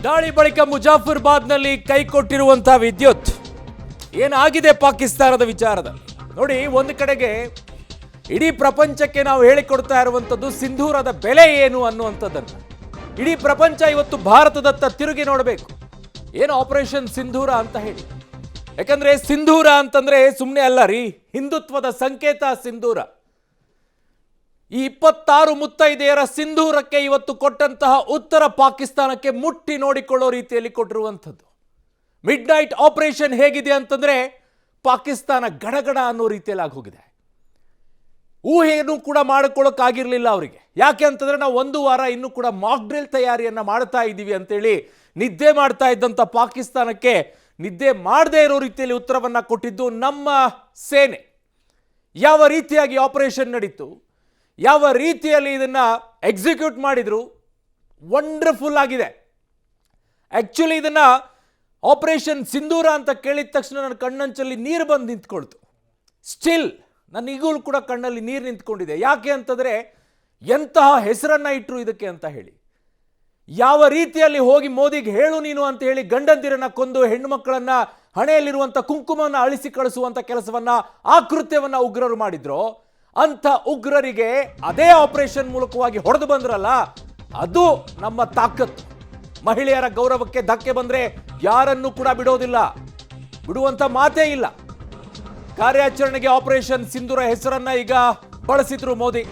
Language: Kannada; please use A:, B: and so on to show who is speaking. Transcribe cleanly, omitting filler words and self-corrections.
A: ದಾಳಿ ಬಳಿಕ ಮುಜಾಫರ್ಬಾದ್ನಲ್ಲಿ ಕೈ ಕೊಟ್ಟಿರುವಂತಹ ವಿದ್ಯುತ್ ಏನಾಗಿದೆ ಪಾಕಿಸ್ತಾನದ ವಿಚಾರದಲ್ಲಿ ನೋಡಿ. ಒಂದು ಕಡೆಗೆ ಇಡೀ ಪ್ರಪಂಚಕ್ಕೆ ನಾವು ಹೇಳಿಕೊಡ್ತಾ ಇರುವಂಥದ್ದು ಸಿಂಧೂರದ ಬೆಲೆ ಏನು ಅನ್ನುವಂಥದ್ದನ್ನು. ಇಡೀ ಪ್ರಪಂಚ ಇವತ್ತು ಭಾರತದತ್ತ ತಿರುಗಿ ನೋಡಬೇಕು, ಏನು ಆಪರೇಷನ್ ಸಿಂಧೂರ ಅಂತ ಹೇಳಿ. ಯಾಕಂದ್ರೆ ಸಿಂಧೂರ ಅಂತಂದ್ರೆ ಸುಮ್ಮನೆ ಅಲ್ಲ ರೀ, ಹಿಂದುತ್ವದ ಸಂಕೇತ ಸಿಂಧೂರ. ಈ 26 ಮುತ್ತೈದೆಯರ ಸಿಂಧೂರಕ್ಕೆ ಇವತ್ತು ಕೊಟ್ಟಂತಹ ಉತ್ತರ ಪಾಕಿಸ್ತಾನಕ್ಕೆ ಮುಟ್ಟಿ ನೋಡಿಕೊಳ್ಳೋ ರೀತಿಯಲ್ಲಿ ಕೊಟ್ಟಿರುವಂಥದ್ದು. ಮಿಡ್ ನೈಟ್ ಆಪರೇಷನ್ ಹೇಗಿದೆ ಅಂತಂದ್ರೆ ಪಾಕಿಸ್ತಾನ ಗಡಗಡ ಅನ್ನೋ ರೀತಿಯಲ್ಲಿ ಆಗೋಗಿದೆ. ಊಹೆಯನ್ನು ಕೂಡ ಮಾಡಿಕೊಳ್ಳೋಕ್ಕಾಗಿರ್ಲಿಲ್ಲ ಅವರಿಗೆ. ಯಾಕೆ ಅಂತಂದ್ರೆ ನಾವು 1 ವಾರ ಇನ್ನೂ ಕೂಡ ಮಾಕ್ ಡ್ರಿಲ್ ತಯಾರಿಯನ್ನ ಮಾಡ್ತಾ ಇದ್ದೀವಿ ಅಂತೇಳಿ ನಿದ್ದೆ ಮಾಡ್ತಾ ಇದ್ದಂಥ ಪಾಕಿಸ್ತಾನಕ್ಕೆ ನಿದ್ದೆ ಮಾಡದೇ ಇರೋ ರೀತಿಯಲ್ಲಿ ಉತ್ತರವನ್ನ ಕೊಟ್ಟಿದ್ದು ನಮ್ಮ ಸೇನೆ. ಯಾವ ರೀತಿಯಾಗಿ ಆಪರೇಷನ್ ನಡೀತು, ಯಾವ ರೀತಿಯಲ್ಲಿ ಇದನ್ನ ಎಕ್ಸಿಕ್ಯೂಟ್ ಮಾಡಿದ್ರು, ವಂಡರ್ಫುಲ್ ಆಗಿದೆ. ಆಕ್ಚುಲಿ ಇದನ್ನ ಆಪರೇಷನ್ ಸಿಂಧೂರ ಅಂತ ಕೇಳಿದ ತಕ್ಷಣ ನನ್ನ ಕಣ್ಣಂಚಲ್ಲಿ ನೀರು ಬಂದು ನಿಂತ್ಕೊಳ್ತು. ಸ್ಟಿಲ್ ನನ್ನ ಈಗಲೂ ಕೂಡ ಕಣ್ಣಲ್ಲಿ ನೀರು ನಿಂತ್ಕೊಂಡಿದೆ. ಯಾಕೆ ಅಂತಂದ್ರೆ ಎಂತಹ ಹೆಸರನ್ನ ಇಟ್ಟರು ಇದಕ್ಕೆ ಅಂತ ಹೇಳಿ. ಯಾವ ರೀತಿಯಲ್ಲಿ ಹೋಗಿ ಮೋದಿಗೆ ಹೇಳು ನೀನು ಅಂತ ಹೇಳಿ ಗಂಡಂದಿರನ್ನ ಕೊಂದು ಹೆಣ್ಣು ಮಕ್ಕಳನ್ನ ಹಣೆಯಲ್ಲಿರುವಂಥ ಕುಂಕುಮವನ್ನು ಅಳಿಸಿ ಕಳಿಸುವಂಥ ಕೆಲಸವನ್ನ, ಆ ಕೃತ್ಯವನ್ನ ಉಗ್ರರು ಮಾಡಿದ್ರು. ಅಂಥ ಉಗ್ರರಿಗೆ ಅದೇ ಆಪರೇಷನ್ ಮೂಲಕವಾಗಿ ಹೊಡೆದು ಬಂದ್ರಲ್ಲ, ಅದು ನಮ್ಮ ತಾಕತ್ತು. ಮಹಿಳೆಯರ ಗೌರವಕ್ಕೆ ಧಕ್ಕೆ ಬಂದ್ರೆ ಯಾರನ್ನೂ ಕೂಡ ಬಿಡೋದಿಲ್ಲ, ಬಿಡುವಂತ ಮಾತೇ ಇಲ್ಲ. ಕಾರ್ಯಾಚರಣೆಗೆ ಆಪರೇಷನ್ ಸಿಂಧೂರ ಹೆಸರನ್ನ ಈಗ ಬಳಸಿದ್ರು ಮೋದಿ.